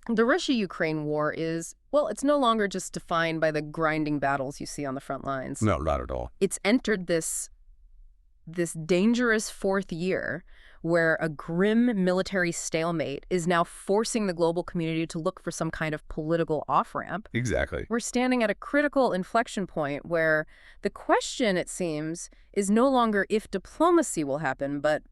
The Russia-Ukraine war is, well, it's no longer just defined by the grinding battles you see on the front lines. No, not at all. It's entered this dangerous fourth year where a grim military stalemate is now forcing the global community to look for some kind of political off-ramp. Exactly. We're standing at a critical inflection point where the question, it seems, is no longer if diplomacy will happen, but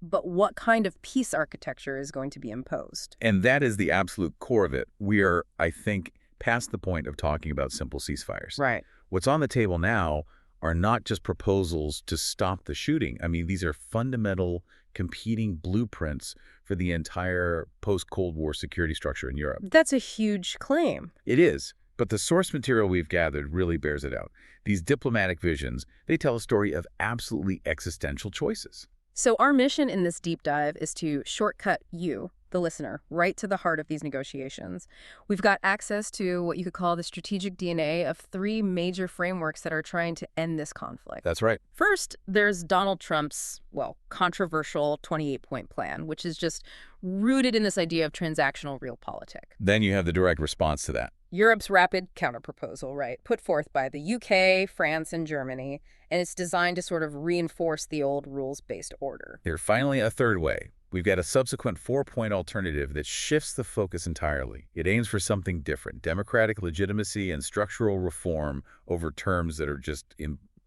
what kind of peace architecture is going to be imposed. And that is the absolute core of it. We are, I think, past the point of talking about simple ceasefires. Right. What's on the table now are not just proposals to stop the shooting. I mean, these are fundamental competing blueprints for the entire post-Cold War security structure in Europe. That's a huge claim. It is, but the source material we've gathered really bears it out. These diplomatic visions, they tell a story of absolutely existential choices. So our mission in this deep dive is to shortcut you, the listener, right to the heart of these negotiations. We've got access to what you could call the strategic DNA of three major frameworks that are trying to end this conflict. That's right. First, there's Donald Trump's, well, controversial 28-point plan, which is just rooted in this idea of transactional realpolitik. Then you have the direct response to that. Europe's rapid counterproposal, right, put forth by the UK, France, and Germany, and it's designed to sort of reinforce the old rules-based order. There's finally a third way. We've got a subsequent four-point alternative that shifts the focus entirely. It aims for something different, democratic legitimacy and structural reform over terms that are just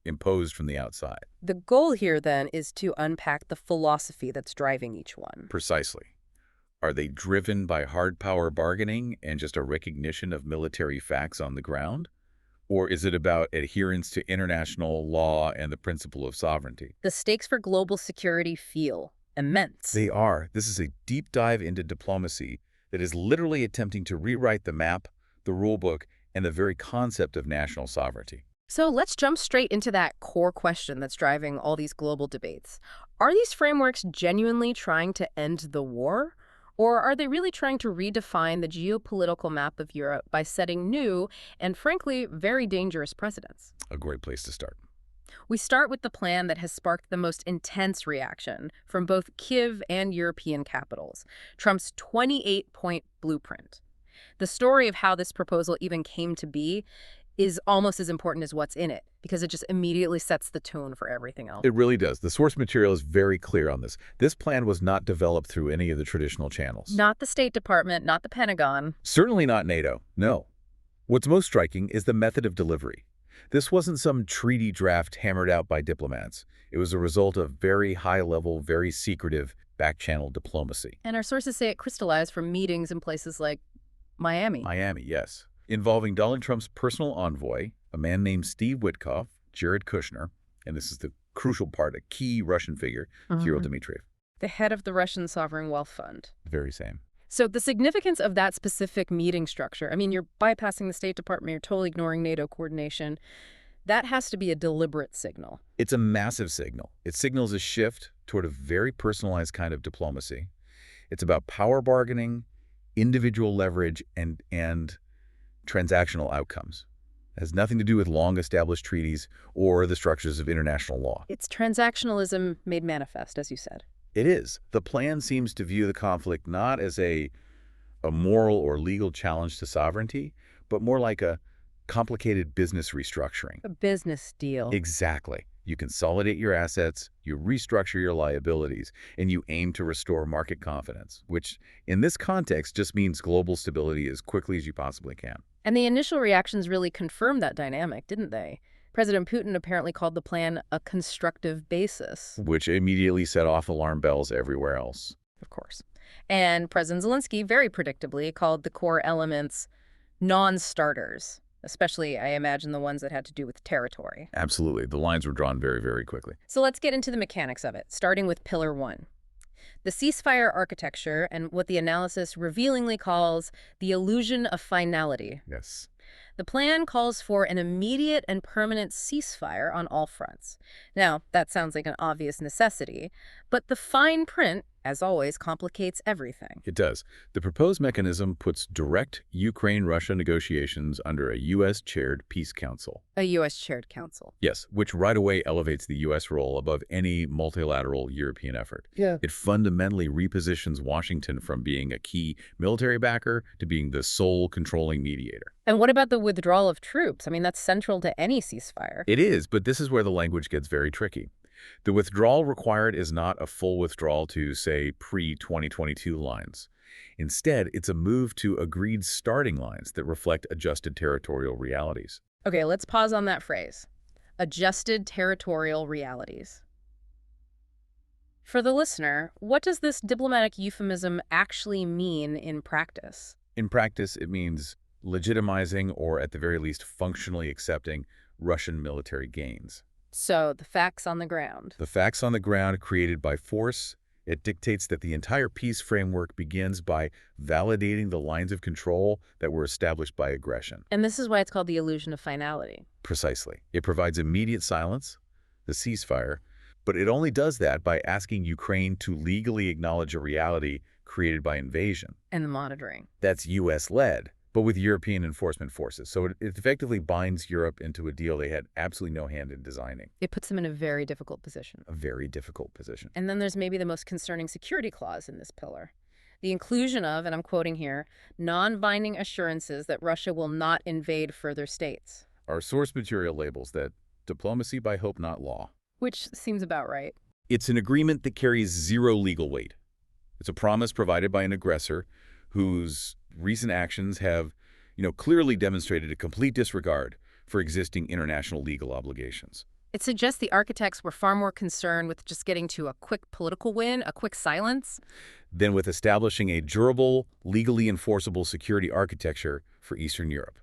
imposed from the outside. The goal here, then, is to unpack the philosophy that's driving each one. Precisely. Are they driven by hard power bargaining and just a recognition of military facts on the ground? Or is it about adherence to international law and the principle of sovereignty? The stakes for global security feel immense. They are. This is a deep dive into diplomacy that is literally attempting to rewrite the map, the rulebook, and the very concept of national sovereignty. So let's jump straight into that core question that's driving all these global debates. Are these frameworks genuinely trying to end the war? Or are they really trying to redefine the geopolitical map of Europe by setting new and, frankly, very dangerous precedents? A great place to start. We start with the plan that has sparked the most intense reaction from both Kyiv and European capitals, Trump's 28-point blueprint. The story of how this proposal even came to be is almost as important as what's in it, because it just immediately sets the tone for everything else. It really does. The source material is very clear on this. This plan was not developed through any of the traditional channels. Not the State Department, not the Pentagon. Certainly not NATO, no. What's most striking is the method of delivery. This wasn't some treaty draft hammered out by diplomats. It was a result of very high-level, very secretive, back-channel diplomacy. And our sources say it crystallized from meetings in places like Miami. Miami, yes. Involving Donald Trump's personal envoy, a man named Steve Witkoff, Jared Kushner, and this is the crucial part, a key Russian figure, Kirill Dmitriev. The head of the Russian Sovereign Wealth Fund. The very same. So the significance of that specific meeting structure, I mean, you're bypassing the State Department, you're totally ignoring NATO coordination. That has to be a deliberate signal. It's a massive signal. It signals a shift toward a very personalized kind of diplomacy. It's about power bargaining, individual leverage, and transactional outcomes. It has nothing to do with long-established treaties or the structures of international law. It's transactionalism made manifest, as you said. It is. The plan seems to view the conflict not as a moral or legal challenge to sovereignty, but more like a complicated business restructuring. A business deal. Exactly. You consolidate your assets, you restructure your liabilities, and you aim to restore market confidence, which in this context just means global stability as quickly as you possibly can. And the initial reactions really confirmed that dynamic, didn't they? President Putin apparently called the plan a constructive basis. Which immediately set off alarm bells everywhere else. Of course. And President Zelensky very predictably called the core elements non-starters, especially, I imagine, the ones that had to do with territory. Absolutely. The lines were drawn very, very quickly. So let's get into the mechanics of it, starting with Pillar 1. The ceasefire architecture and what the analysis revealingly calls the illusion of finality. Yes. The plan calls for an immediate and permanent ceasefire on all fronts. Now, that sounds like an obvious necessity, but the fine print, as always, complicates everything. It does. The proposed mechanism puts direct Ukraine-Russia negotiations under a U.S.-chaired peace council. A U.S.-chaired council. Yes, which right away elevates the U.S. role above any multilateral European effort. Yeah. It fundamentally repositions Washington from being a key military backer to being the sole controlling mediator. And what about the withdrawal of troops? I mean, that's central to any ceasefire. It is, but this is where the language gets very tricky. The withdrawal required is not a full withdrawal to, say, pre-2022 lines. Instead, it's a move to agreed starting lines that reflect adjusted territorial realities. Okay, let's pause on that phrase. Adjusted territorial realities. For the listener, what does this diplomatic euphemism actually mean in practice? In practice, it means legitimizing or, at the very least, functionally accepting Russian military gains. So, the facts on the ground. The facts on the ground created by force, it dictates that the entire peace framework begins by validating the lines of control that were established by aggression. And this is why it's called the illusion of finality. Precisely. It provides immediate silence, the ceasefire, but it only does that by asking Ukraine to legally acknowledge a reality created by invasion. And the monitoring. That's U.S.-led, but with European enforcement forces. So it effectively binds Europe into a deal they had absolutely no hand in designing. It puts them in a very difficult position. A very difficult position. And then there's maybe the most concerning security clause in this pillar. The inclusion of, and I'm quoting here, non-binding assurances that Russia will not invade further states. Our source material labels that diplomacy by hope, not law. Which seems about right. It's an agreement that carries zero legal weight. It's a promise provided by an aggressor whose recent actions have, clearly demonstrated a complete disregard for existing international legal obligations. It suggests the architects were far more concerned with just getting to a quick political win, a quick silence, than with establishing a durable, legally enforceable security architecture for Eastern Europe.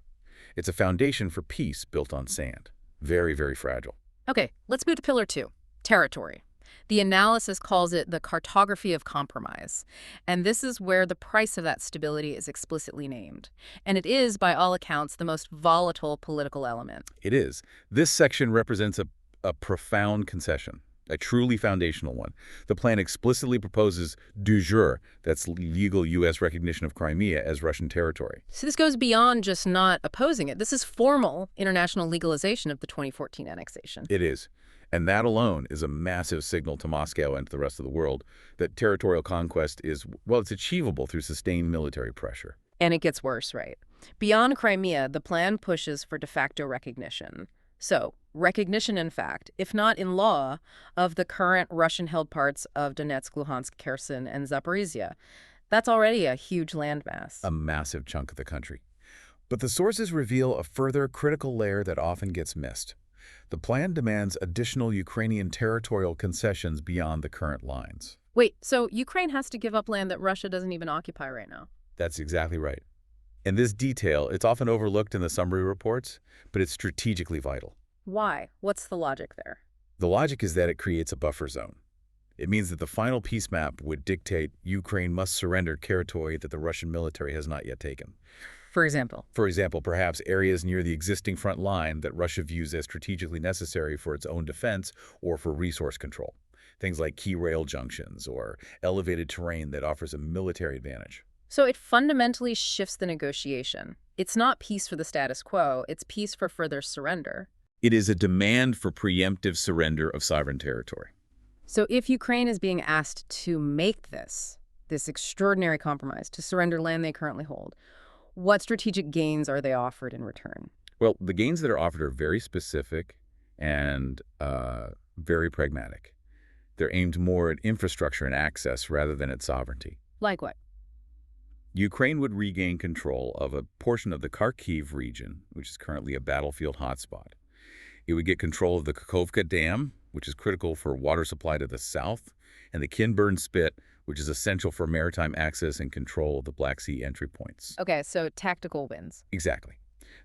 It's a foundation for peace built on sand. Very, very fragile. Okay, let's move to Pillar 2, territory. The analysis calls it the cartography of compromise, and this is where the price of that stability is explicitly named. And it is, by all accounts, the most volatile political element. It is. This section represents a profound concession, a truly foundational one. The plan explicitly proposes de jure, that's legal U.S. recognition of Crimea as Russian territory. So this goes beyond just not opposing it. This is formal international legalization of the 2014 annexation. It is. And that alone is a massive signal to Moscow and to the rest of the world that territorial conquest is, well, it's achievable through sustained military pressure. And it gets worse, right? Beyond Crimea, the plan pushes for de facto recognition. So, recognition, in fact, if not in law, of the current Russian-held parts of Donetsk, Luhansk, Kherson, and Zaporizhia. That's already a huge landmass. A massive chunk of the country. But the sources reveal a further critical layer that often gets missed. The plan demands additional Ukrainian territorial concessions beyond the current lines. Wait, so Ukraine has to give up land that Russia doesn't even occupy right now? That's exactly right. And this detail, it's often overlooked in the summary reports, but it's strategically vital. Why? What's the logic there? The logic is that it creates a buffer zone. It means that the final peace map would dictate Ukraine must surrender territory that the Russian military has not yet taken. For example? For example, perhaps areas near the existing front line that Russia views as strategically necessary for its own defense or for resource control. Things like key rail junctions or elevated terrain that offers a military advantage. So it fundamentally shifts the negotiation. It's not peace for the status quo, it's peace for further surrender. It is a demand for preemptive surrender of sovereign territory. So if Ukraine is being asked to make this extraordinary compromise, to surrender land they currently hold, what strategic gains are they offered in return? Well, the gains that are offered are very specific and very pragmatic. They're aimed more at infrastructure and access rather than at sovereignty. Like what? Ukraine would regain control of a portion of the Kharkiv region, which is currently a battlefield hotspot. It would get control of the Kakhovka Dam, which is critical for water supply to the south, and the Kinburn Spit, which is essential for maritime access and control of the Black Sea entry points. Okay, so tactical wins. Exactly.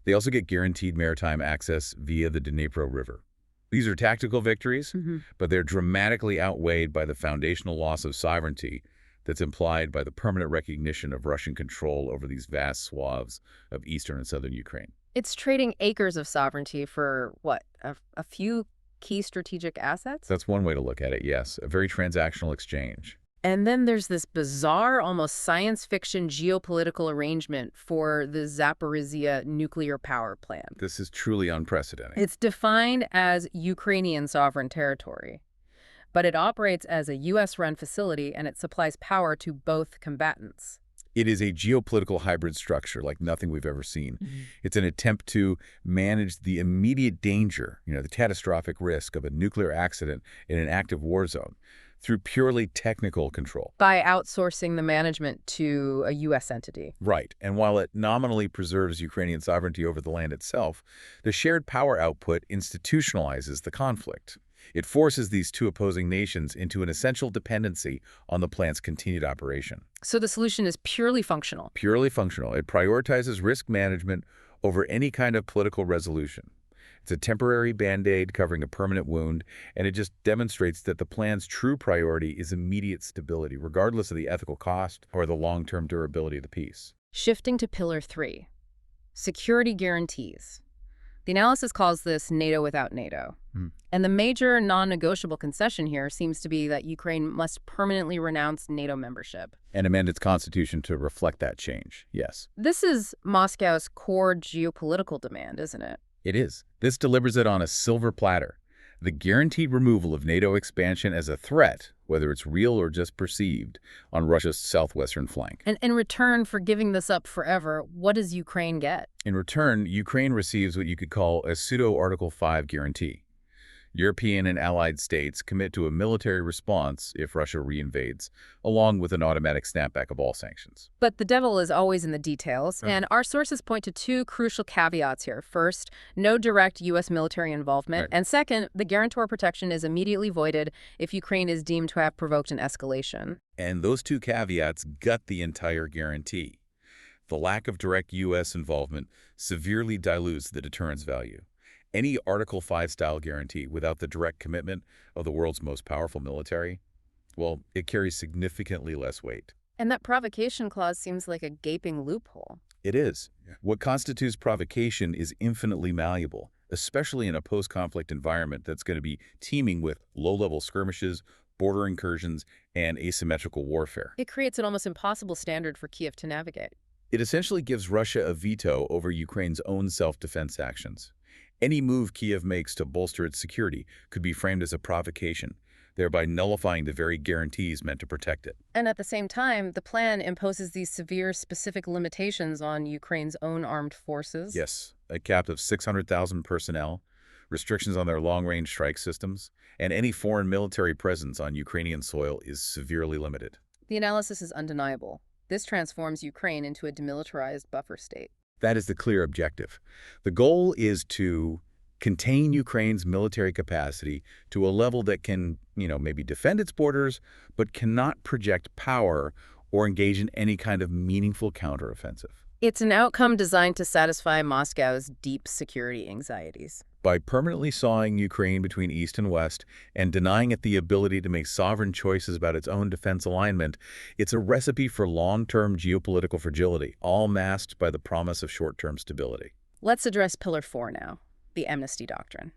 They also get guaranteed maritime access via the Dnipro River. These are tactical victories, but they're dramatically outweighed by the foundational loss of sovereignty that's implied by the permanent recognition of Russian control over these vast swaths of eastern and southern Ukraine. It's trading acres of sovereignty for, what, a few key strategic assets? That's one way to look at it, yes. A very transactional exchange. And then there's this bizarre, almost science fiction geopolitical arrangement for the Zaporizhia nuclear power plant. This is truly unprecedented. It's defined as Ukrainian sovereign territory, but it operates as a U.S.-run facility and it supplies power to both combatants. It is a geopolitical hybrid structure like nothing we've ever seen. It's an attempt to manage the immediate danger, the catastrophic risk of a nuclear accident in an active war zone through purely technical control. By outsourcing the management to a U.S. entity. Right. And while it nominally preserves Ukrainian sovereignty over the land itself, the shared power output institutionalizes the conflict. It forces these two opposing nations into an essential dependency on the plant's continued operation. So the solution is purely functional. Purely functional. It prioritizes risk management over any kind of political resolution. It's a temporary Band-Aid covering a permanent wound, and it just demonstrates that the plan's true priority is immediate stability, regardless of the ethical cost or the long-term durability of the peace. Shifting to Pillar 3, security guarantees. The analysis calls this NATO without NATO. And the major non-negotiable concession here seems to be that Ukraine must permanently renounce NATO membership. And amend its constitution to reflect that change, yes. This is Moscow's core geopolitical demand, isn't it? It is. This delivers it on a silver platter. The guaranteed removal of NATO expansion as a threat, whether it's real or just perceived, on Russia's southwestern flank. And in return for giving this up forever, what does Ukraine get? In return, Ukraine receives what you could call a pseudo-Article 5 guarantee. European and allied states commit to a military response if Russia reinvades, along with an automatic snapback of all sanctions. But the devil is always in the details, and our sources point to two crucial caveats here. First, no direct U.S. military involvement, and second, the guarantor protection is immediately voided if Ukraine is deemed to have provoked an escalation. And those two caveats gut the entire guarantee. The lack of direct U.S. involvement severely dilutes the deterrence value. Any Article 5 style guarantee without the direct commitment of the world's most powerful military, well, it carries significantly less weight. And that provocation clause seems like a gaping loophole. It is. What constitutes provocation is infinitely malleable, especially in a post-conflict environment that's going to be teeming with low-level skirmishes, border incursions, and asymmetrical warfare. It creates an almost impossible standard for Kiev to navigate. It essentially gives Russia a veto over Ukraine's own self-defense actions. Any move Kiev makes to bolster its security could be framed as a provocation, thereby nullifying the very guarantees meant to protect it. And at the same time, the plan imposes these severe specific limitations on Ukraine's own armed forces. Yes, a cap of 600,000 personnel, restrictions on their long-range strike systems, and any foreign military presence on Ukrainian soil is severely limited. The analysis is undeniable. This transforms Ukraine into a demilitarized buffer state. That is the clear objective. The goal is to contain Ukraine's military capacity to a level that can, maybe defend its borders, but cannot project power or engage in any kind of meaningful counteroffensive. It's an outcome designed to satisfy Moscow's deep security anxieties. By permanently sawing Ukraine between East and West and denying it the ability to make sovereign choices about its own defense alignment, it's a recipe for long-term geopolitical fragility, all masked by the promise of short-term stability. Let's address Pillar 4 now, the amnesty doctrine.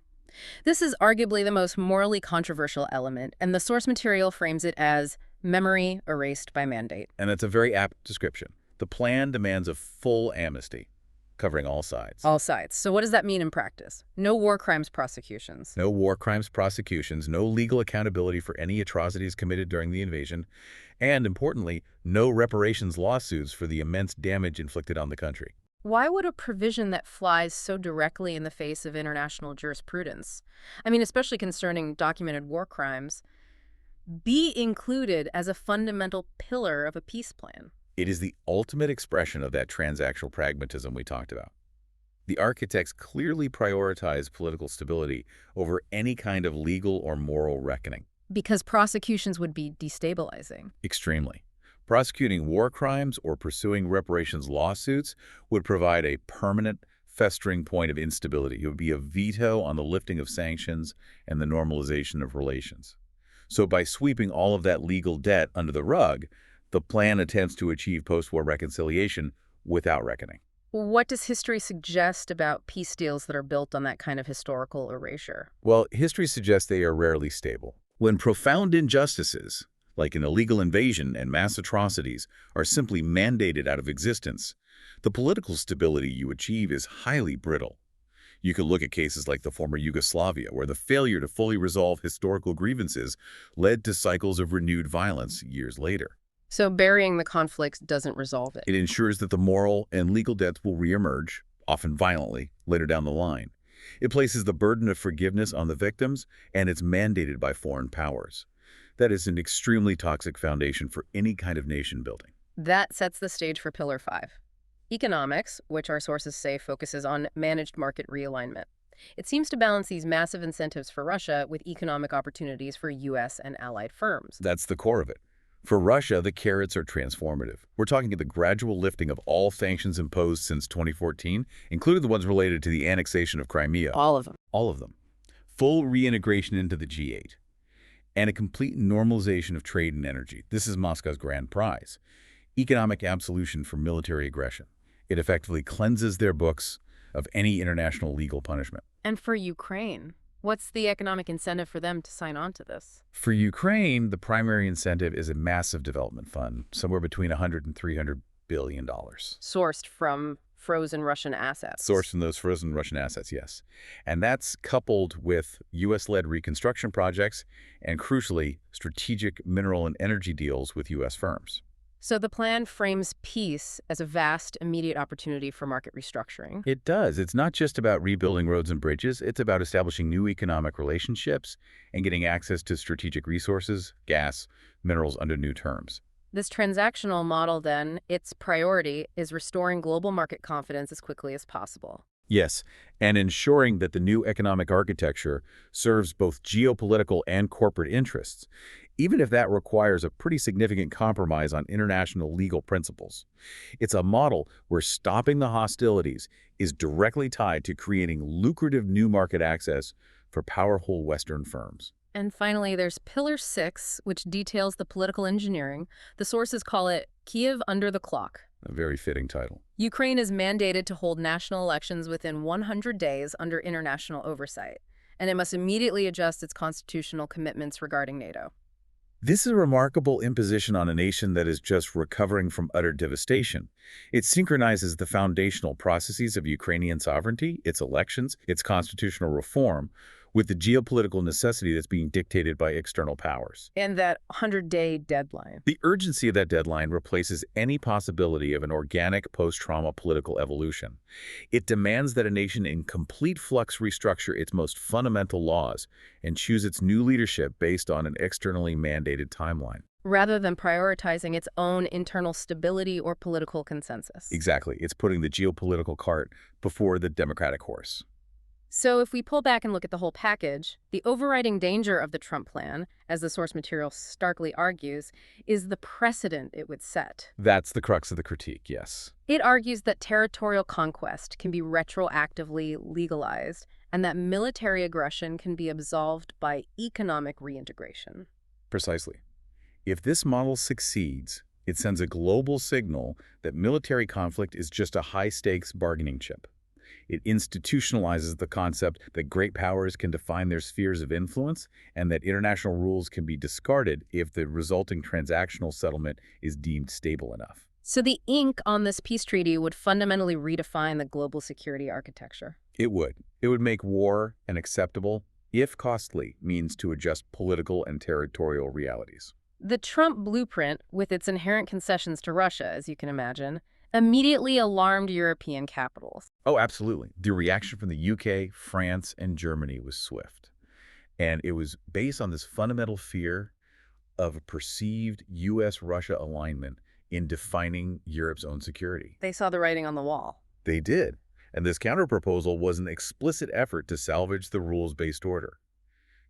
This is arguably the most morally controversial element, and the source material frames it as memory erased by mandate. And that's a very apt description. The plan demands a full amnesty, covering all sides. All sides. So what does that mean in practice? No war crimes prosecutions. No war crimes prosecutions, no legal accountability for any atrocities committed during the invasion, and, importantly, no reparations lawsuits for the immense damage inflicted on the country. Why would a provision that flies so directly in the face of international jurisprudence, especially concerning documented war crimes, be included as a fundamental pillar of a peace plan? It is the ultimate expression of that transactional pragmatism we talked about. The architects clearly prioritize political stability over any kind of legal or moral reckoning. Because prosecutions would be destabilizing. Extremely. Prosecuting war crimes or pursuing reparations lawsuits would provide a permanent, festering point of instability. It would be a veto on the lifting of sanctions and the normalization of relations. So by sweeping all of that legal debt under the rug, the plan attempts to achieve post-war reconciliation without reckoning. What does history suggest about peace deals that are built on that kind of historical erasure? Well, history suggests they are rarely stable. When profound injustices, like an illegal invasion and mass atrocities, are simply mandated out of existence, the political stability you achieve is highly brittle. You could look at cases like the former Yugoslavia, where the failure to fully resolve historical grievances led to cycles of renewed violence years later. So burying the conflict doesn't resolve it. It ensures that the moral and legal debts will reemerge, often violently, later down the line. It places the burden of forgiveness on the victims, and it's mandated by foreign powers. That is an extremely toxic foundation for any kind of nation building. That sets the stage for Pillar 5. Economics, which our sources say focuses on managed market realignment. It seems to balance these massive incentives for Russia with economic opportunities for U.S. and allied firms. That's the core of it. For Russia, the carrots are transformative. We're talking the gradual lifting of all sanctions imposed since 2014, including the ones related to the annexation of Crimea. All of them. All of them. Full reintegration into the G8. And a complete normalization of trade and energy. This is Moscow's grand prize. Economic absolution for military aggression. It effectively cleanses their books of any international legal punishment. And for Ukraine, what's the economic incentive for them to sign on to this? For Ukraine, the primary incentive is a massive development fund, somewhere between $100 and $300 billion. Sourced from frozen Russian assets. Sourced from those frozen Russian assets, yes. And that's coupled with U.S.-led reconstruction projects and, crucially, strategic mineral and energy deals with U.S. firms. So the plan frames peace as a vast, immediate opportunity for market restructuring. It does. It's not just about rebuilding roads and bridges. It's about establishing new economic relationships and getting access to strategic resources, gas, minerals under new terms. This transactional model, then, its priority is restoring global market confidence as quickly as possible. Yes, and ensuring that the new economic architecture serves both geopolitical and corporate interests, even if that requires a pretty significant compromise on international legal principles. It's a model where stopping the hostilities is directly tied to creating lucrative new market access for powerful Western firms. And finally, there's Pillar 6, which details the political engineering. The sources call it Kyiv under the clock. A very fitting title. Ukraine is mandated to hold national elections within 100 days under international oversight, and it must immediately adjust its constitutional commitments regarding NATO. This is a remarkable imposition on a nation that is just recovering from utter devastation. It synchronizes the foundational processes of Ukrainian sovereignty, its elections, its constitutional reform, with the geopolitical necessity that's being dictated by external powers. And that 100-day deadline. The urgency of that deadline replaces any possibility of an organic post-trauma political evolution. It demands that a nation in complete flux restructure its most fundamental laws and choose its new leadership based on an externally mandated timeline. Rather than prioritizing its own internal stability or political consensus. Exactly. It's putting the geopolitical cart before the democratic horse. So if we pull back and look at the whole package, the overriding danger of the Trump plan, as the source material starkly argues, is the precedent it would set. That's the crux of the critique, yes. It argues that territorial conquest can be retroactively legalized and that military aggression can be absolved by economic reintegration. Precisely. If this model succeeds, it sends a global signal that military conflict is just a high-stakes bargaining chip. It institutionalizes the concept that great powers can define their spheres of influence and that international rules can be discarded if the resulting transactional settlement is deemed stable enough. So the ink on this peace treaty would fundamentally redefine the global security architecture. It would. It would make war an acceptable, if costly, means to adjust political and territorial realities. The Trump blueprint, with its inherent concessions to Russia, as you can imagine, immediately alarmed European capitals. Oh, absolutely. The reaction from the UK, France, and Germany was swift. And it was based on this fundamental fear of a perceived U.S.-Russia alignment in defining Europe's own security. They saw the writing on the wall. They did. And this counterproposal was an explicit effort to salvage the rules-based order.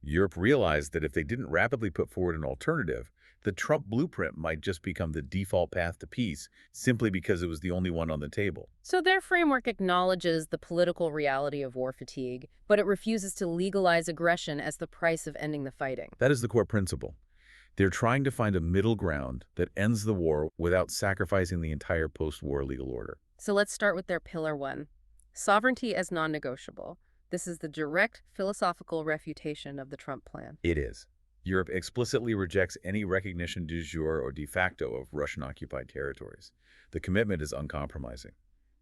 Europe realized that if they didn't rapidly put forward an alternative, the Trump blueprint might just become the default path to peace simply because it was the only one on the table. So their framework acknowledges the political reality of war fatigue, but it refuses to legalize aggression as the price of ending the fighting. That is the core principle. They're trying to find a middle ground that ends the war without sacrificing the entire post-war legal order. So let's start with their Pillar 1. Sovereignty as non-negotiable. This is the direct philosophical refutation of the Trump plan. It is. Europe explicitly rejects any recognition de jure or de facto of Russian-occupied territories. The commitment is uncompromising.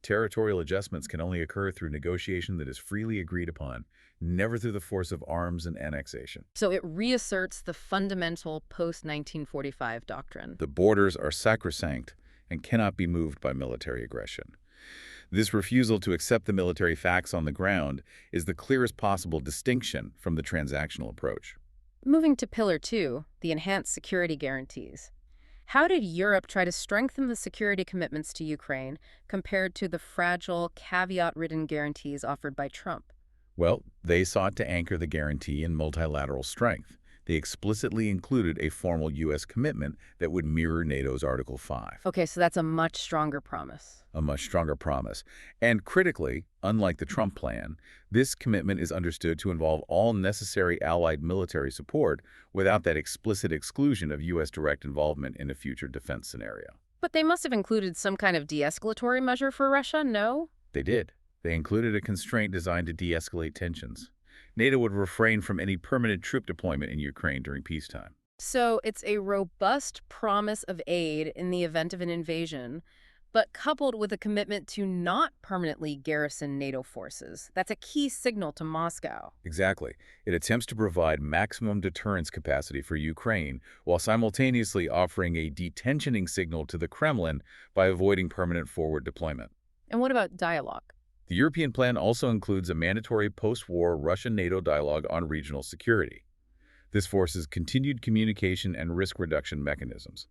Territorial adjustments can only occur through negotiation that is freely agreed upon, never through the force of arms and annexation. So it reasserts the fundamental post-1945 doctrine. The borders are sacrosanct and cannot be moved by military aggression. This refusal to accept the military facts on the ground is the clearest possible distinction from the transactional approach. Moving to Pillar 2, the enhanced security guarantees. How did Europe try to strengthen the security commitments to Ukraine compared to the fragile, caveat-ridden guarantees offered by Trump? Well, they sought to anchor the guarantee in multilateral strength. They explicitly included a formal U.S. commitment that would mirror NATO's Article 5. Okay, so that's a much stronger promise. A much stronger promise. And critically, unlike the Trump plan, this commitment is understood to involve all necessary allied military support without that explicit exclusion of U.S. direct involvement in a future defense scenario. But they must have included some kind of de-escalatory measure for Russia, no? They did. They included a constraint designed to de-escalate tensions. NATO would refrain from any permanent troop deployment in Ukraine during peacetime. So it's a robust promise of aid in the event of an invasion, but coupled with a commitment to not permanently garrison NATO forces. That's a key signal to Moscow. Exactly. It attempts to provide maximum deterrence capacity for Ukraine while simultaneously offering a detentioning signal to the Kremlin by avoiding permanent forward deployment. And what about dialogue? The European plan also includes a mandatory post-war Russian-NATO dialogue on regional security. This forces continued communication and risk reduction mechanisms.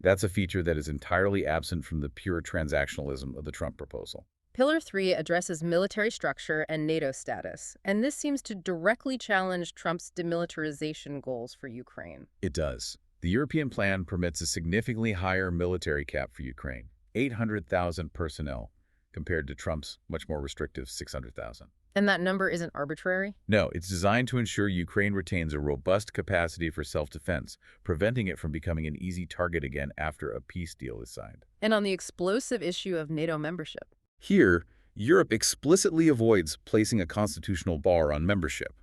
That's a feature that is entirely absent from the pure transactionalism of the Trump proposal. Pillar 3 addresses military structure and NATO status, and this seems to directly challenge Trump's demilitarization goals for Ukraine. It does. The European plan permits a significantly higher military cap for Ukraine, 800,000 personnel, compared to Trump's much more restrictive 600,000. And that number isn't arbitrary? No, it's designed to ensure Ukraine retains a robust capacity for self-defense, preventing it from becoming an easy target again after a peace deal is signed. And on the explosive issue of NATO membership. Here, Europe explicitly avoids placing a constitutional bar on membership.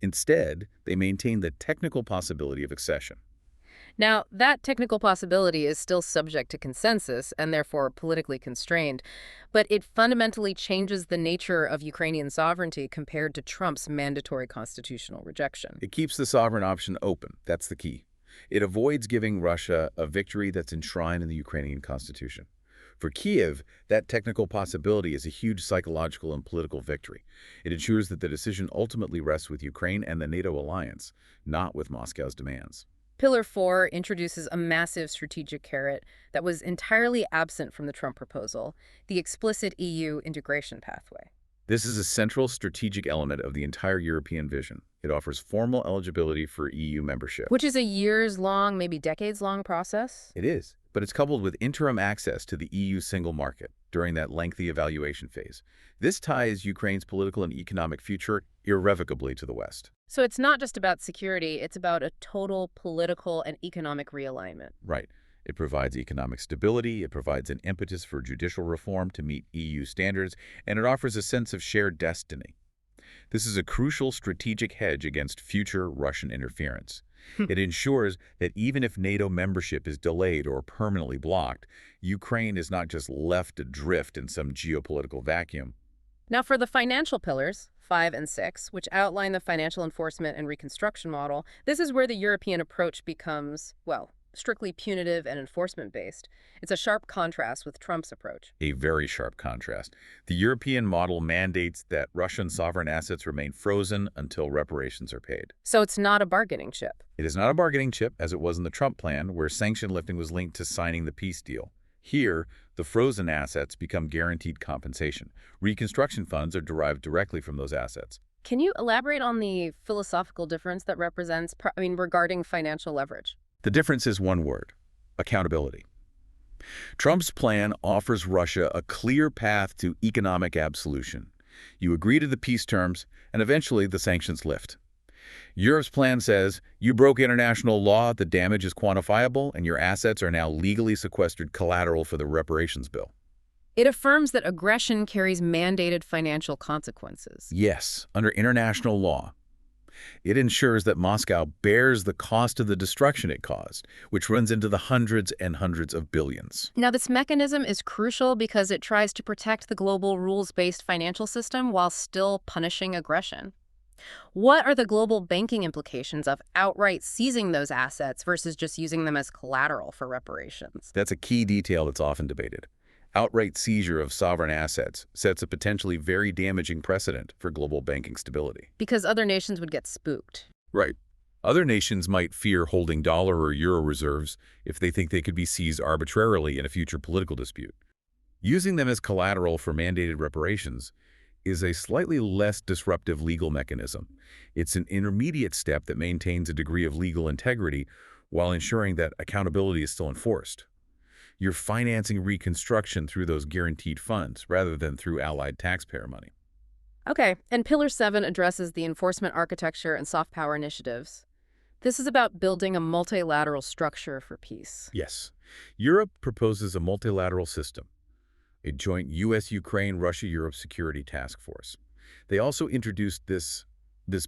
Instead, they maintain the technical possibility of accession. Now, that technical possibility is still subject to consensus and therefore politically constrained, but it fundamentally changes the nature of Ukrainian sovereignty compared to Trump's mandatory constitutional rejection. It keeps the sovereign option open. That's the key. It avoids giving Russia a victory that's enshrined in the Ukrainian constitution. For Kyiv, that technical possibility is a huge psychological and political victory. It ensures that the decision ultimately rests with Ukraine and the NATO alliance, not with Moscow's demands. Pillar 4 introduces a massive strategic carrot that was entirely absent from the Trump proposal, the explicit EU integration pathway. This is a central strategic element of the entire European vision. It offers formal eligibility for EU membership. Which is a years-long, maybe decades-long process? It is, but it's coupled with interim access to the EU single market during that lengthy evaluation phase. This ties Ukraine's political and economic future irrevocably to the West. So it's not just about security, it's about a total political and economic realignment. Right. It provides economic stability, it provides an impetus for judicial reform to meet EU standards, and it offers a sense of shared destiny. This is a crucial strategic hedge against future Russian interference. It ensures that even if NATO membership is delayed or permanently blocked, Ukraine is not just left adrift in some geopolitical vacuum. Now for the financial pillars, 5 and 6, which outline the financial enforcement and reconstruction model, this is where the European approach becomes, well, strictly punitive and enforcement-based. It's a sharp contrast with Trump's approach. A very sharp contrast. The European model mandates that Russian sovereign assets remain frozen until reparations are paid. So it's not a bargaining chip. It is not a bargaining chip, as it was in the Trump plan, where sanction lifting was linked to signing the peace deal. Here, the frozen assets become guaranteed compensation. Reconstruction funds are derived directly from those assets. Can you elaborate on the philosophical difference that represents, regarding financial leverage? The difference is one word: accountability. Trump's plan offers Russia a clear path to economic absolution. You agree to the peace terms, and eventually the sanctions lift. Europe's plan says, you broke international law, the damage is quantifiable, and your assets are now legally sequestered collateral for the reparations bill. It affirms that aggression carries mandated financial consequences. Yes, under international law. It ensures that Moscow bears the cost of the destruction it caused, which runs into the hundreds and hundreds of billions. Now, this mechanism is crucial because it tries to protect the global rules-based financial system while still punishing aggression. What are the global banking implications of outright seizing those assets versus just using them as collateral for reparations? That's a key detail that's often debated. Outright seizure of sovereign assets sets a potentially very damaging precedent for global banking stability. Because other nations would get spooked. Right. Other nations might fear holding dollar or euro reserves if they think they could be seized arbitrarily in a future political dispute. Using them as collateral for mandated reparations is a slightly less disruptive legal mechanism. It's an intermediate step that maintains a degree of legal integrity while ensuring that accountability is still enforced. You're financing reconstruction through those guaranteed funds rather than through allied taxpayer money. Okay, and Pillar 7 addresses the enforcement architecture and soft power initiatives. This is about building a multilateral structure for peace. Yes. Europe proposes a multilateral system, a joint U.S.-Ukraine, Russia-Europe security task force. They also introduced this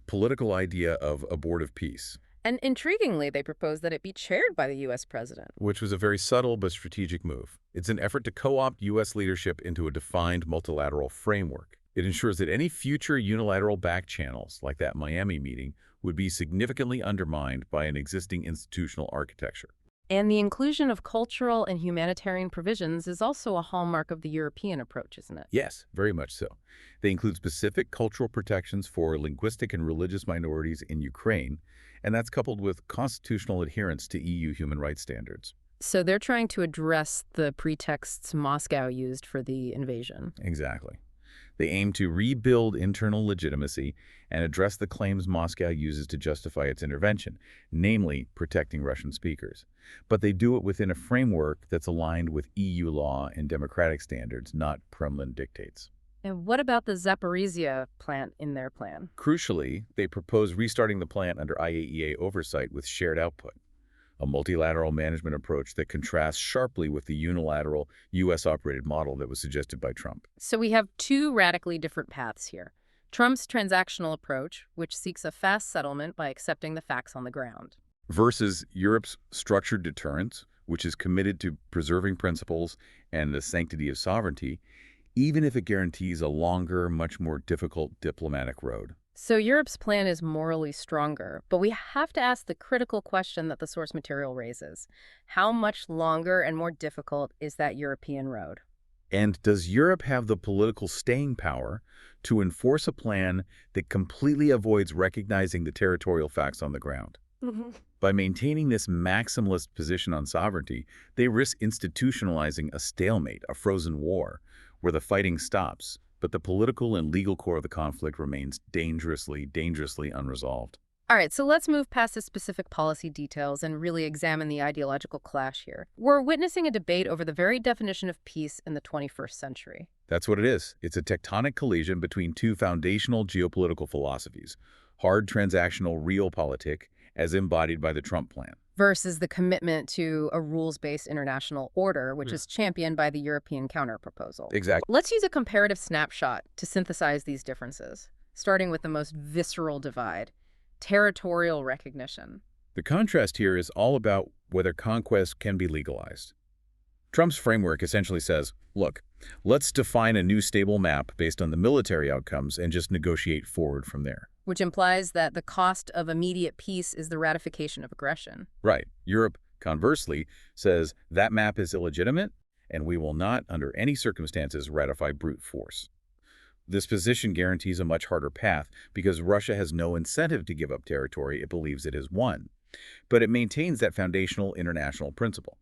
political idea of abortive peace, And intriguingly, they propose that it be chaired by the U.S. president. which was a very subtle but strategic move. It's an effort to co-opt U.S. leadership into a defined multilateral framework. It ensures that any future unilateral back channels, like that Miami meeting, would be significantly undermined by an existing institutional architecture. And the inclusion of cultural and humanitarian provisions is also a hallmark of the European approach, isn't it? Yes, very much so. They include specific cultural protections for linguistic and religious minorities in Ukraine, and that's coupled with constitutional adherence to EU human rights standards. So they're trying to address the pretexts Moscow used for the invasion. Exactly. They aim to rebuild internal legitimacy and address the claims Moscow uses to justify its intervention, namely protecting Russian speakers. But they do it within a framework that's aligned with EU law and democratic standards, not Kremlin dictates. And what about the Zaporizhia plant in their plan? Crucially, they propose restarting the plant under IAEA oversight with shared output, a multilateral management approach that contrasts sharply with the unilateral U.S.-operated model that was suggested by Trump. So we have two radically different paths here. Trump's transactional approach, which seeks a fast settlement by accepting the facts on the ground. Versus Europe's structured deterrence, which is committed to preserving principles and the sanctity of sovereignty, even if it guarantees a longer, much more difficult diplomatic road. So Europe's plan is morally stronger, but we have to ask the critical question that the source material raises. How much longer and more difficult is that European road? And does Europe have the political staying power to enforce a plan that completely avoids recognizing the territorial facts on the ground? By maintaining this maximalist position on sovereignty, they risk institutionalizing a stalemate, a frozen war, where the fighting stops, but the political and legal core of the conflict remains dangerously unresolved. All right, so let's move past the specific policy details and really examine the ideological clash here. We're witnessing a debate over the very definition of peace in the 21st century. That's what it is. It's a tectonic collision between two foundational geopolitical philosophies, hard transactional realpolitik, as embodied by the Trump plan, Versus the commitment to a rules-based international order, which is championed by the European counterproposal. Exactly. Let's use a comparative snapshot to synthesize these differences, starting with the most visceral divide, territorial recognition. The contrast here is all about whether conquest can be legalized. Trump's framework essentially says, look, let's define a new stable map based on the military outcomes and just negotiate forward from there. Which implies that the cost of immediate peace is the ratification of aggression. Right. Europe, conversely, says that map is illegitimate and we will not, under any circumstances, ratify brute force. This position guarantees a much harder path because Russia has no incentive to give up territory it believes it has won. But it maintains that foundational international principle.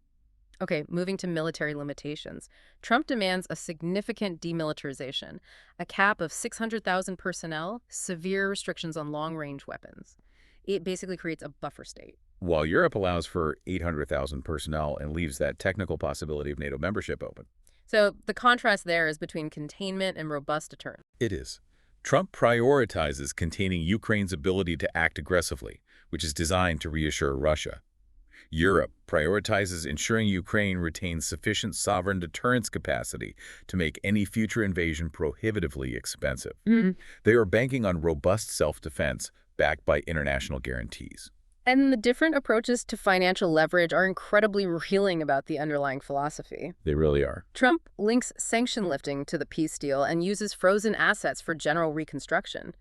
Okay, moving to military limitations. Trump demands a significant demilitarization, a cap of 600,000 personnel, severe restrictions on long-range weapons. It basically creates a buffer state. While Europe allows for 800,000 personnel and leaves that technical possibility of NATO membership open. So the contrast there is between containment and robust deterrence. It is. Trump prioritizes containing Ukraine's ability to act aggressively, which is designed to reassure Russia. Europe prioritizes ensuring Ukraine retains sufficient sovereign deterrence capacity to make any future invasion prohibitively expensive. They are banking on robust self-defense backed by international guarantees. And the different approaches to financial leverage are incredibly revealing about the underlying philosophy. They really are. Trump links sanction lifting to the peace deal and uses frozen assets for general reconstruction.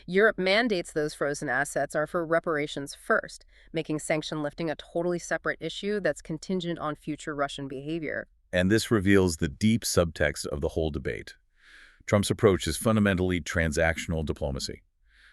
Europe mandates those frozen assets are for reparations first, making sanction lifting a totally separate issue that's contingent on future Russian behavior. And this reveals the deep subtext of the whole debate. Trump's approach is fundamentally transactional diplomacy.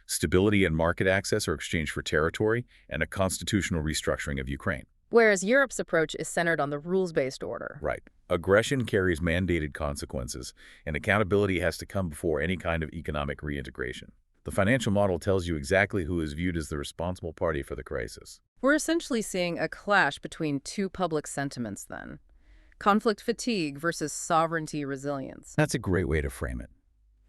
Stability and market access are exchanged for territory and a constitutional restructuring of Ukraine. Whereas Europe's approach is centered on the rules-based order. Right. Aggression carries mandated consequences, and accountability has to come before any kind of economic reintegration. The financial model tells you exactly who is viewed as the responsible party for the crisis. We're essentially seeing a clash between two public sentiments then. Conflict fatigue versus sovereignty resilience. That's a great way to frame it.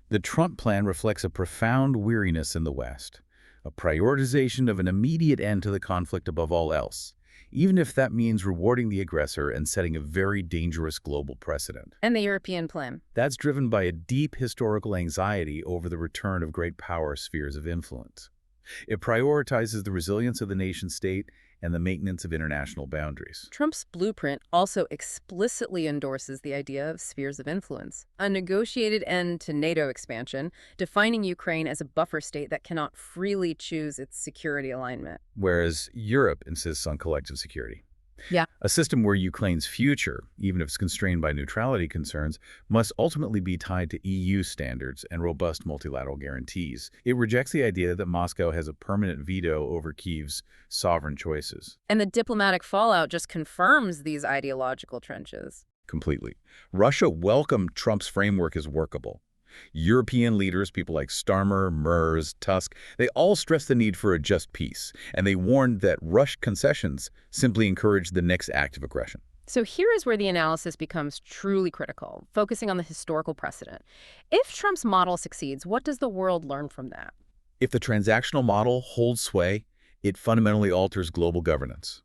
The Trump plan reflects a profound weariness in the West, a prioritization of an immediate end to the conflict above all else, even if that means rewarding the aggressor and setting a very dangerous global precedent. And the European plan. That's driven by a deep historical anxiety over the return of great power spheres of influence. It prioritizes the resilience of the nation-state and the maintenance of international boundaries. Trump's blueprint also explicitly endorses the idea of spheres of influence, a negotiated end to NATO expansion, defining Ukraine as a buffer state that cannot freely choose its security alignment. Whereas Europe insists on collective security. Yeah. A system where Ukraine's future, even if it's constrained by neutrality concerns, must ultimately be tied to EU standards and robust multilateral guarantees. It rejects the idea that Moscow has a permanent veto over Kyiv's sovereign choices. And the diplomatic fallout just confirms these ideological trenches. Completely. Russia welcomed Trump's framework as workable. European leaders, people like Starmer, Merz, Tusk, they all stressed the need for a just peace, and they warned that Russian concessions simply encouraged the next act of aggression. So here is where the analysis becomes truly critical, focusing on the historical precedent. If Trump's model succeeds, what does the world learn from that? If the transactional model holds sway, it fundamentally alters global governance.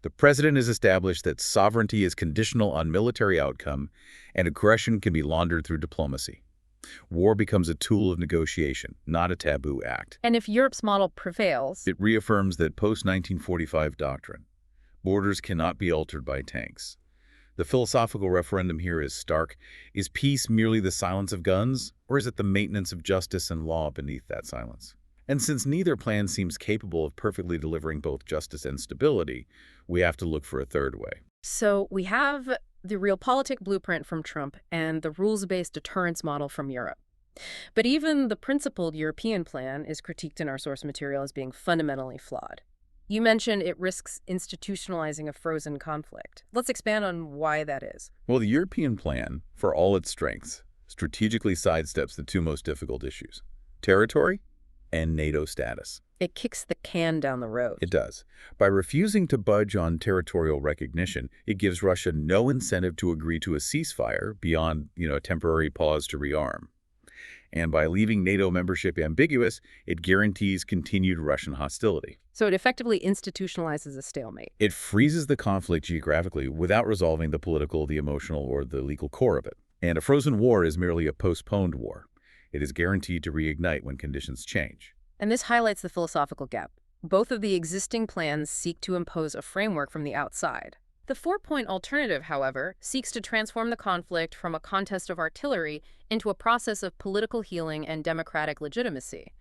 The president has established that sovereignty is conditional on military outcome, and aggression can be laundered through diplomacy. War becomes a tool of negotiation, not a taboo act. And if Europe's model prevails, It reaffirms that post-1945 doctrine. Borders cannot be altered by tanks. The philosophical referendum here is stark. Is peace merely the silence of guns, or is it the maintenance of justice and law beneath that silence? And since neither plan seems capable of perfectly delivering both justice and stability, we have to look for a third way. so we have the realpolitik blueprint from Trump and the rules-based deterrence model from Europe. But even the principled European plan is critiqued in our source material as being fundamentally flawed. You mentioned it risks institutionalizing a frozen conflict. Let's expand on why that is. Well, the European plan, for all its strengths, strategically sidesteps the two most difficult issues: territory and NATO status. It kicks the can down the road. It does. By refusing to budge on territorial recognition, it gives Russia no incentive to agree to a ceasefire beyond, a temporary pause to rearm. And by leaving NATO membership ambiguous, it guarantees continued Russian hostility. So it effectively institutionalizes a stalemate. It freezes the conflict geographically without resolving the political, the emotional, or the legal core of it. And a frozen war is merely a postponed war. It is guaranteed to reignite when conditions change. And this highlights the philosophical gap. Both of the existing plans seek to impose a framework from the outside. The four-point alternative, however, seeks to transform the conflict from a contest of artillery into a process of political healing and democratic legitimacy.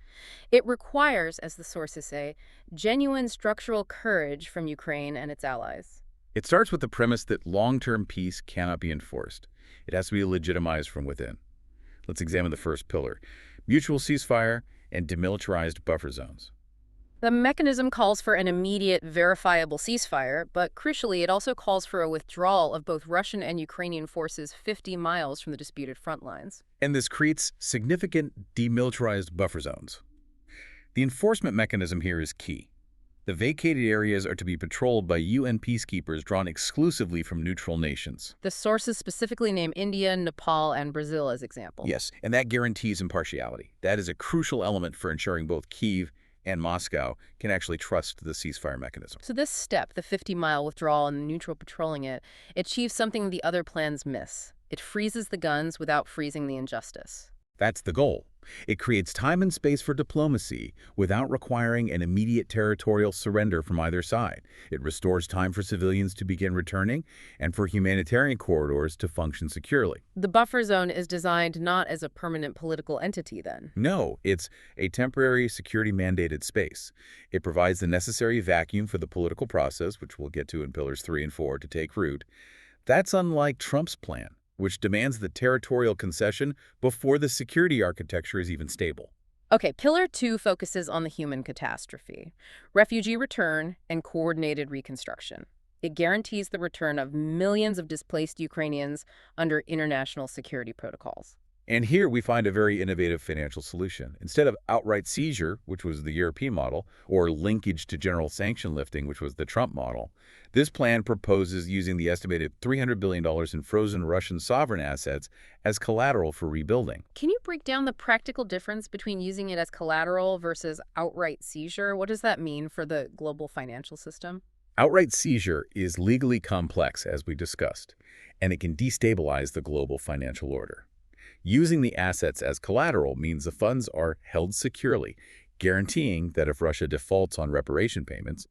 It requires, as the sources say, genuine structural courage from Ukraine and its allies. It starts with the premise that long-term peace cannot be enforced. It has to be legitimized from within. Let's examine the first pillar: mutual ceasefire and demilitarized buffer zones. The mechanism calls for an immediate, verifiable ceasefire, but crucially, it also calls for a withdrawal of both Russian and Ukrainian forces 50 miles from the disputed front lines. And this creates significant demilitarized buffer zones. The enforcement mechanism here is key. The vacated areas are to be patrolled by UN peacekeepers drawn exclusively from neutral nations. The sources specifically name India, Nepal, and Brazil as examples. Yes, and that guarantees impartiality. That is a crucial element for ensuring both Kyiv and Moscow can actually trust the ceasefire mechanism. So this step, the 50-mile withdrawal and the neutral patrolling it, achieves something the other plans miss. It freezes the guns without freezing the injustice. That's the goal. It creates time and space for diplomacy without requiring an immediate territorial surrender from either side. It restores time for civilians to begin returning and for humanitarian corridors to function securely. The buffer zone is designed not as a permanent political entity then. No, it's a temporary security-mandated space. It provides the necessary vacuum for the political process, which we'll get to in Pillars 3 and 4, to take root. That's unlike Trump's plan, which demands the territorial concession before the security architecture is even stable. Okay, Pillar 2 focuses on the human catastrophe, refugee return, and coordinated reconstruction. It guarantees the return of millions of displaced Ukrainians under international security protocols. And here we find a very innovative financial solution. Instead of outright seizure, which was the European model, or linkage to general sanction lifting, which was the Trump model, this plan proposes using the estimated $300 billion in frozen Russian sovereign assets as collateral for rebuilding. Can you break down the practical difference between using it as collateral versus outright seizure? What does that mean for the global financial system? Outright seizure is legally complex, as we discussed, and it can destabilize the global financial order. Using the assets as collateral means the funds are held securely, guaranteeing that if Russia defaults on reparation payments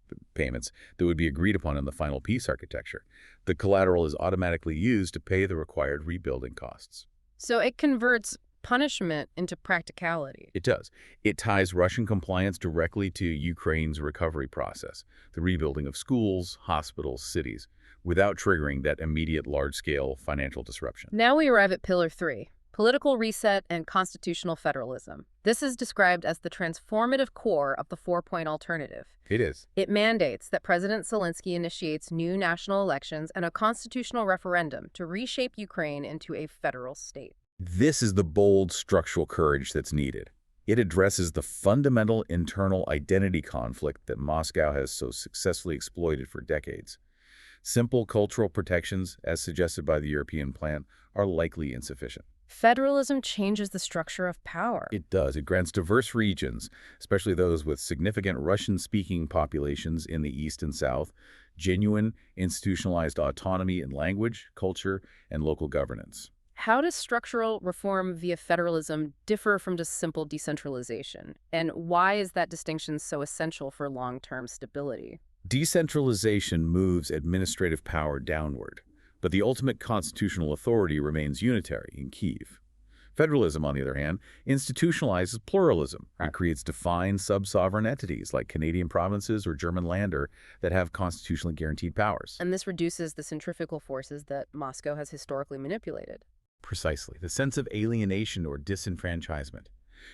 that would be agreed upon in the final peace architecture, the collateral is automatically used to pay the required rebuilding costs. So it converts punishment into practicality. It does. It ties Russian compliance directly to Ukraine's recovery process, the rebuilding of schools, hospitals, cities, without triggering that immediate large-scale financial disruption. Now we arrive at Pillar 3. Political reset and constitutional federalism. This is described as the transformative core of the four-point alternative. It is. It mandates that President Zelensky initiates new national elections and a constitutional referendum to reshape Ukraine into a federal state. This is the bold structural courage that's needed. It addresses the fundamental internal identity conflict that Moscow has so successfully exploited for decades. Simple cultural protections, as suggested by the European plan, are likely insufficient. Federalism changes the structure of power. It does. It grants diverse regions, especially those with significant Russian-speaking populations in the East and South, genuine institutionalized autonomy in language, culture, and local governance. How does structural reform via federalism differ from just simple decentralization? And why is that distinction so essential for long-term stability? Decentralization moves administrative power downward, but the ultimate constitutional authority remains unitary in Kyiv. Federalism, on the other hand, institutionalizes pluralism and creates defined sub-sovereign entities like Canadian provinces or German Länder that have constitutionally guaranteed powers. And this reduces the centrifugal forces that Moscow has historically manipulated. Precisely. The sense of alienation or disenfranchisement.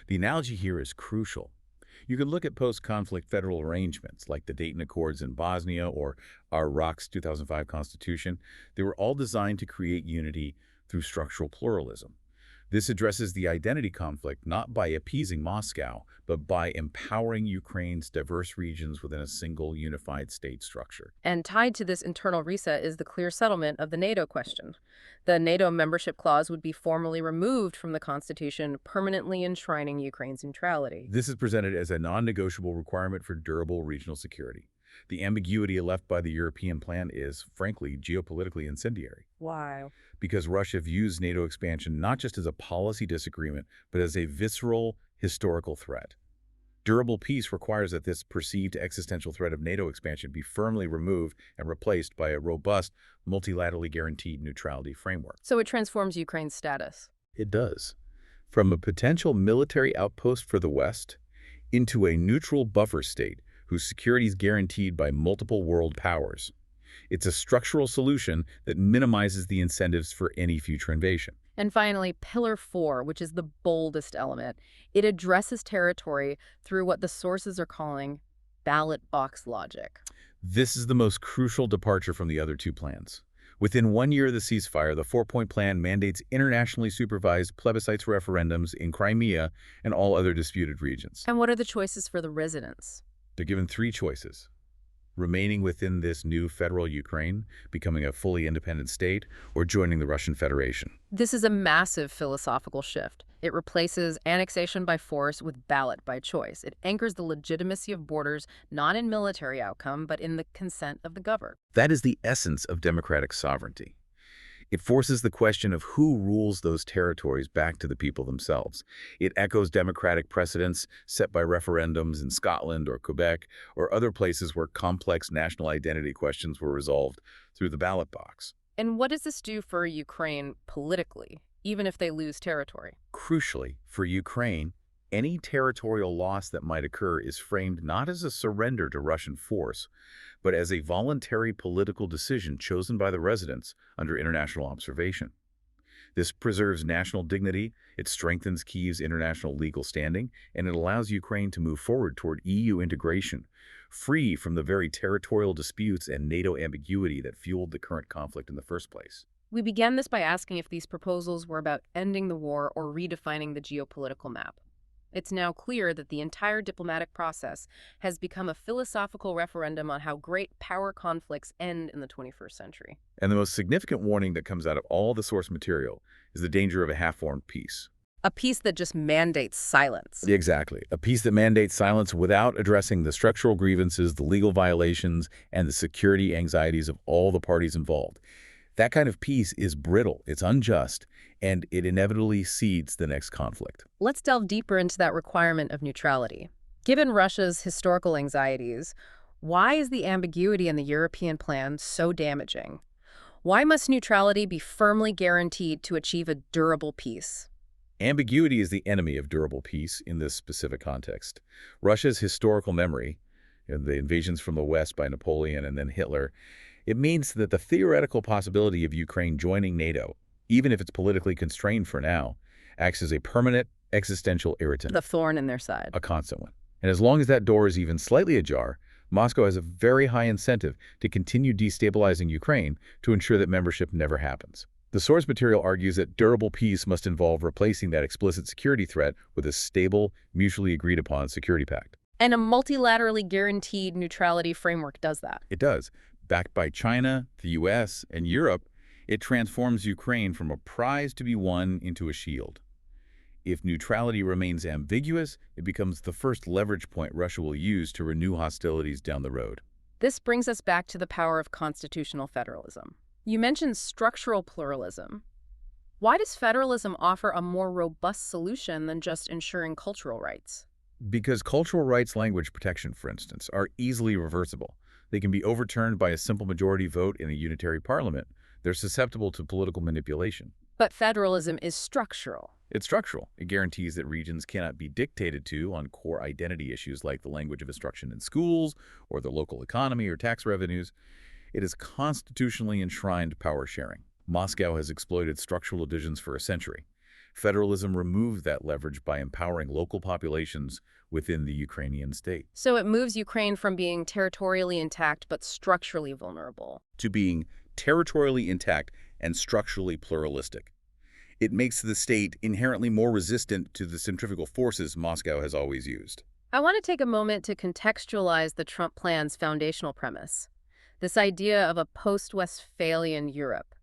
The analogy here is crucial. You can look at post-conflict federal arrangements like the Dayton Accords in Bosnia or Iraq's 2005 Constitution. They were all designed to create unity through structural pluralism. This addresses the identity conflict not by appeasing Moscow, but by empowering Ukraine's diverse regions within a single unified state structure. And tied to this internal reset is the clear settlement of the NATO question. The NATO membership clause would be formally removed from the Constitution, permanently enshrining Ukraine's neutrality. This is presented as a non-negotiable requirement for durable regional security. The ambiguity left by the European plan is, frankly, geopolitically incendiary. Why? Because Russia views NATO expansion not just as a policy disagreement, but as a visceral, historical threat. Durable peace requires that this perceived existential threat of NATO expansion be firmly removed and replaced by a robust, multilaterally guaranteed neutrality framework. So it transforms Ukraine's status. It does. From a potential military outpost for the West into a neutral buffer state whose security is guaranteed by multiple world powers. It's a structural solution that minimizes the incentives for any future invasion. And finally, Pillar 4, which is the boldest element. It addresses territory through what the sources are calling ballot box logic. This is the most crucial departure from the other two plans. Within 1 year of the ceasefire, the four-point plan mandates internationally supervised plebiscites referendums in Crimea and all other disputed regions. And what are the choices for the residents? They're given 3 choices. remaining within this new federal Ukraine, becoming a fully independent state, or joining the Russian Federation. This is a massive philosophical shift. It replaces annexation by force with ballot by choice. It anchors the legitimacy of borders not in military outcome, but in the consent of the governed. That is the essence of democratic sovereignty. It forces the question of who rules those territories back to the people themselves. It echoes democratic precedents set by referendums in Scotland or Quebec or other places where complex national identity questions were resolved through the ballot box. And what does this do for Ukraine politically, even if they lose territory? Crucially, for Ukraine, any territorial loss that might occur is framed not as a surrender to Russian force, but as a voluntary political decision chosen by the residents under international observation. This preserves national dignity, it strengthens Kyiv's international legal standing, and it allows Ukraine to move forward toward EU integration, free from the very territorial disputes and NATO ambiguity that fueled the current conflict in the first place. We began this by asking if these proposals were about ending the war or redefining the geopolitical map. It's now clear that the entire diplomatic process has become a philosophical referendum on how great power conflicts end in the 21st century. And the most significant warning that comes out of all the source material is the danger of a half-formed peace. A peace that just mandates silence. Exactly. A peace that mandates silence without addressing the structural grievances, the legal violations, and the security anxieties of all the parties involved. That kind of peace is brittle, it's unjust, and it inevitably seeds the next conflict. Let's delve deeper into that requirement of neutrality. Given Russia's historical anxieties, why is the ambiguity in the European plan so damaging? Why must neutrality be firmly guaranteed to achieve a durable peace? Ambiguity is the enemy of durable peace in this specific context. Russia's historical memory, the invasions from the West by Napoleon and then Hitler, it means that the theoretical possibility of Ukraine joining NATO, even if it's politically constrained for now, acts as a permanent existential irritant. The thorn in their side. A constant one. And as long as that door is even slightly ajar, Moscow has a very high incentive to continue destabilizing Ukraine to ensure that membership never happens. The source material argues that durable peace must involve replacing that explicit security threat with a stable, mutually agreed upon security pact. And a multilaterally guaranteed neutrality framework does that. It does. Backed by China, the U.S., and Europe, it transforms Ukraine from a prize to be won into a shield. If neutrality remains ambiguous, it becomes the first leverage point Russia will use to renew hostilities down the road. This brings us back to the power of constitutional federalism. You mentioned structural pluralism. Why does federalism offer a more robust solution than just ensuring cultural rights? Because cultural rights language protection, for instance, are easily reversible. They can be overturned by a simple majority vote in a unitary parliament. They're susceptible to political manipulation. But federalism is structural. It's structural. It guarantees that regions cannot be dictated to on core identity issues like the language of instruction in schools or the local economy or tax revenues. It is constitutionally enshrined power sharing. Moscow has exploited structural divisions for a century. Federalism removed that leverage by empowering local populations within the Ukrainian state. So it moves Ukraine from being territorially intact but structurally vulnerable to being territorially intact and structurally pluralistic. It makes the state inherently more resistant to the centrifugal forces Moscow has always used. I want to take a moment to contextualize the Trump plan's foundational premise, this idea of a post-Westphalian Europe.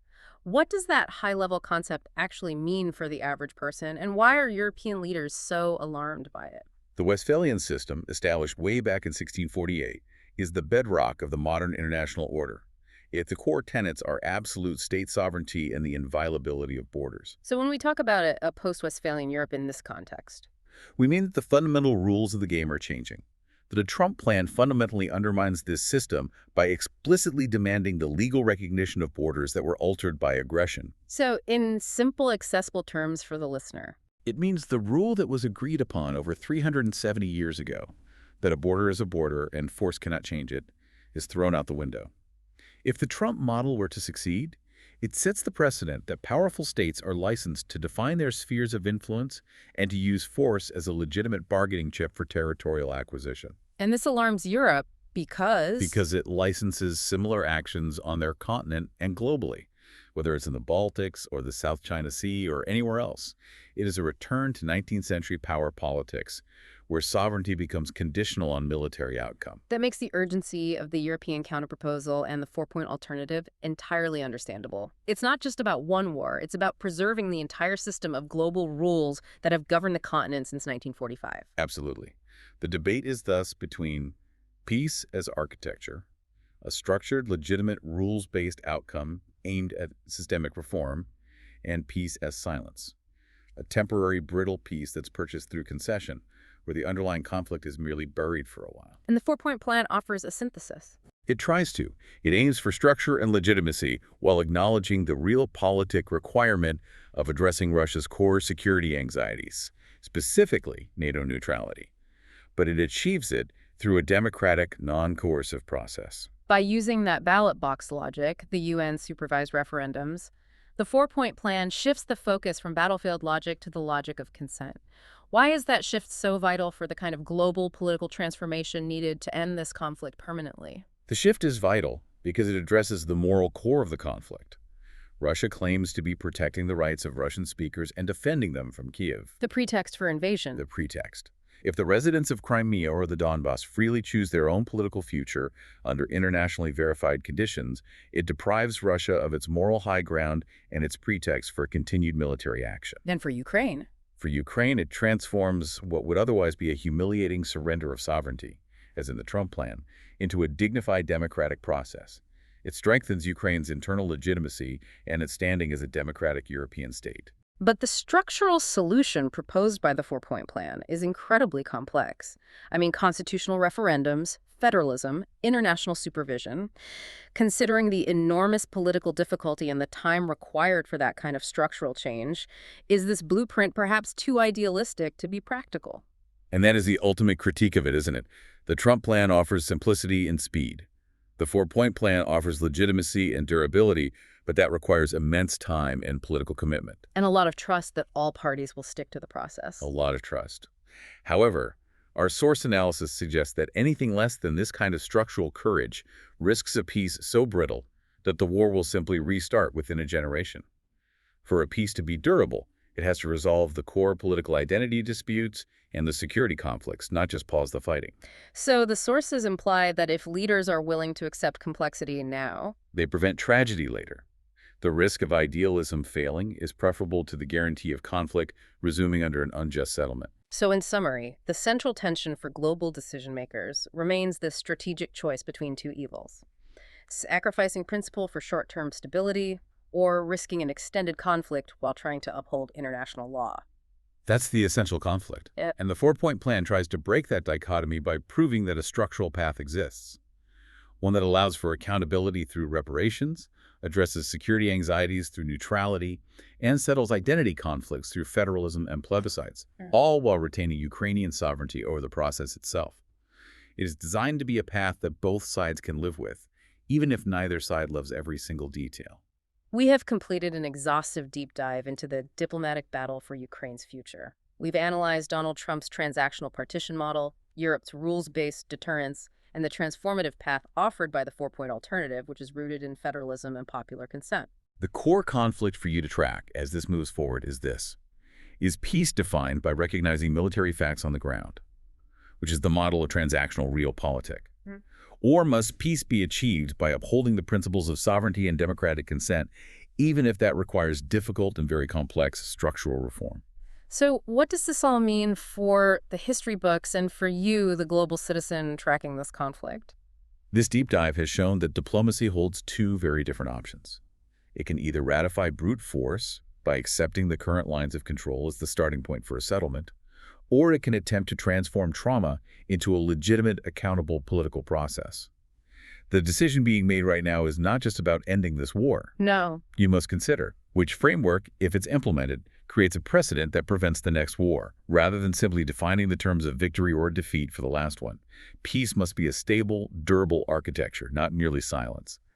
What does that high-level concept actually mean for the average person, and why are European leaders so alarmed by it? The Westphalian system, established way back in 1648, is the bedrock of the modern international order. Its the core tenets are absolute state sovereignty and the inviolability of borders. So when we talk about a post-Westphalian Europe in this context, we mean that the fundamental rules of the game are changing. The Trump plan fundamentally undermines this system by explicitly demanding the legal recognition of borders that were altered by aggression. So in simple, accessible terms for the listener, it means the rule that was agreed upon over 370 years ago, that a border is a border and force cannot change it, is thrown out the window. If the Trump model were to succeed, it sets the precedent that powerful states are licensed to define their spheres of influence and to use force as a legitimate bargaining chip for territorial acquisition. And this alarms Europe because it licenses similar actions on their continent and globally, whether it's in the Baltics or the South China Sea or anywhere else. It is a return to 19th century power politics, where sovereignty becomes conditional on military outcome. That makes the urgency of the European counterproposal and the four-point alternative entirely understandable. It's not just about one war, it's about preserving the entire system of global rules that have governed the continent since 1945. Absolutely. The debate is thus between peace as architecture, a structured, legitimate, rules-based outcome aimed at systemic reform, and peace as silence, a temporary, brittle peace that's purchased through concession, where the underlying conflict is merely buried for a while. And the four-point plan offers a synthesis. It tries to. It aims for structure and legitimacy while acknowledging the realpolitik requirement of addressing Russia's core security anxieties, specifically NATO neutrality. But it achieves it through a democratic, non-coercive process. By using that ballot box logic, the UN-supervised referendums, the four-point plan shifts the focus from battlefield logic to the logic of consent. Why is that shift so vital for the kind of global political transformation needed to end this conflict permanently? The shift is vital because it addresses the moral core of the conflict. Russia claims to be protecting the rights of Russian speakers and defending them from Kiev. The pretext for invasion. The pretext. If the residents of Crimea or the Donbass freely choose their own political future under internationally verified conditions, it deprives Russia of its moral high ground and its pretext for continued military action. Then for Ukraine. For Ukraine, it transforms what would otherwise be a humiliating surrender of sovereignty, as in the Trump plan, into a dignified democratic process. It strengthens Ukraine's internal legitimacy and its standing as a democratic European state. But the structural solution proposed by the four-point plan is incredibly complex. I mean, constitutional referendums, federalism, international supervision. Considering the enormous political difficulty and the time required for that kind of structural change, is this blueprint perhaps too idealistic to be practical? And that is the ultimate critique of it, isn't it? The Trump plan offers simplicity and speed. The four-point plan offers legitimacy and durability, but that requires immense time and political commitment. And a lot of trust that all parties will stick to the process. A lot of trust. However, our source analysis suggests that anything less than this kind of structural courage risks a peace so brittle that the war will simply restart within a generation. For a peace to be durable, it has to resolve the core political identity disputes and the security conflicts, not just pause the fighting. So the sources imply that if leaders are willing to accept complexity now, they prevent tragedy later. The risk of idealism failing is preferable to the guarantee of conflict resuming under an unjust settlement. So in summary, the central tension for global decision-makers remains this strategic choice between two evils: sacrificing principle for short-term stability or risking an extended conflict while trying to uphold international law. That's the essential conflict. Yep. And the four-point plan tries to break that dichotomy by proving that a structural path exists, one that allows for accountability through reparations, addresses security anxieties through neutrality, and settles identity conflicts through federalism and plebiscites, all while retaining Ukrainian sovereignty over the process itself. It is designed to be a path that both sides can live with, even if neither side loves every single detail. We have completed an exhaustive deep dive into the diplomatic battle for Ukraine's future. We've analyzed Donald Trump's transactional partition model, Europe's rules-based deterrence, and the transformative path offered by the four-point alternative, which is rooted in federalism and popular consent. The core conflict for you to track as this moves forward is this. Is peace defined by recognizing military facts on the ground, which is the model of transactional realpolitik? Or must peace be achieved by upholding the principles of sovereignty and democratic consent, even if that requires difficult and very complex structural reform? So what does this all mean for the history books and for you, the global citizen tracking this conflict? This deep dive has shown that diplomacy holds two very different options. It can either ratify brute force by accepting the current lines of control as the starting point for a settlement, or it can attempt to transform trauma into a legitimate, accountable political process. The decision being made right now is not just about ending this war. No. You must consider which framework, if it's implemented, creates a precedent that prevents the next war, rather than simply defining the terms of victory or defeat for the last one. Peace must be a stable, durable architecture, not merely silence.